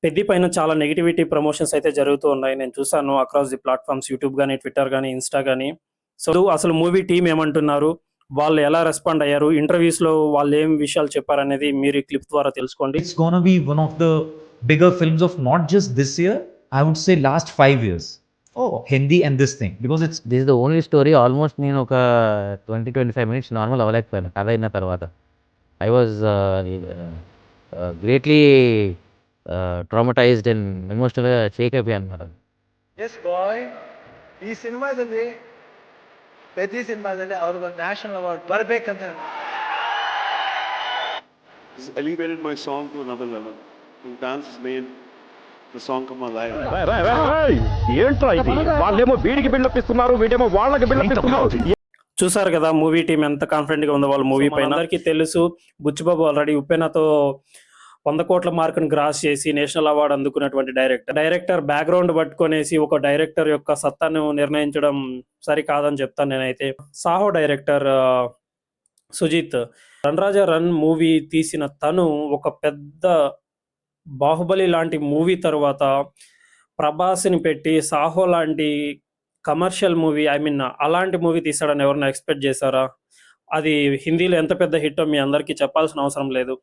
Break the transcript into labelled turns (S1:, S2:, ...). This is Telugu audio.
S1: పెద్ది పైన చాలా నెగటివిటీ ప్రమోషన్స్ అయితే జరుగుతూ ఉన్నాయి. నేను చూసాను అక్రాస్ ది ప్లాట్‌ఫార్మ్స్ యూట్యూబ్ గాని, ట్విట్టర్ గాని, ఇన్‌స్టా గాని. సో, అసలు మూవీ టీమ్ ఏమంటున్నారు? వాళ్ళు ఎలా రెస్పాండ్ అయ్యారు? ఇంటర్వ్యూస్‌లో వాళ్ళేం విషయాలు చెప్పారనేది మీరు ఈ క్లిప్ ద్వారా తెలుసుకోండి.
S2: It's gonna be one of the bigger films of not just this year, I would say last 5 years.
S3: Oh,
S2: Hindi and this thing, because it's
S3: this is the only story. Almost నేను ఒక 25 మినిట్స్ నార్మల్ అవ్వలేకపోయాను కథ అయిన తర్వాత. I was greatly traumatised and ఎమోషనల్గా షేక్ అయిపోయాను అనమాట.
S4: ಎಸ್ ಬಾಯ್, ಈ ಸಿನಿಮಾದಲ್ಲಿ ಪ್ರತಿ ಸಿನಿಮಾದಲ್ಲಿ ಅವ್ರಿಗೊಂದು ನ್ಯಾಷನಲ್ ಅವಾರ್ಡ್ ಬರಬೇಕಂತ
S5: It's elevated my song to another level. And dance has made the song come alive.
S6: ఏంట్రా ఇది? వాళ్ళేమో వీడికి బిల్డప్ ఇస్తున్నారు, వీడేమో వాళ్ళకి బిల్డప్ ఇస్తున్నారు.
S1: చూసారు కదా మూవీ టీమ్ ఎంత కాన్ఫిడెంట్‌గా ఉందో వాళ్ళ మూవీ పైన. అందరికీ తెలుసు బుచ్చిబాబు ఆల్రెడీ ఉప్పెనతో 100 కోట్ల మార్క్‌ని క్రాస్ చేసి నేషనల్ అవార్డ్ అందుకున్నటువంటి డైరెక్టర్. డైరెక్టర్ బ్యాక్‌గ్రౌండ్ పట్టుకొనేసి ఒక డైరెక్టర్ యొక్క సత్తాను నిర్ణయించడం సరికాదని చెప్తాను నేనైతే. Saaho director Sujeeth 'run Raja run' movie తీసిన తను ఒక పెద్ద 'బాహుబలి' లాంటి మూవీ తరువాత 'ప్రభాస్‌ని' పెట్టి 'సాహో' లాంటి కమర్షియల్ మూవీ అలాంటి మూవీ తీస్తాడని ఎవరైనా ఎక్స్‌పెక్ట్ చేశారా? అది హిందీలో ఎంత పెద్ద హిట్టో మీ అందరికీ చెప్పాల్సిన అవసరం లేదు.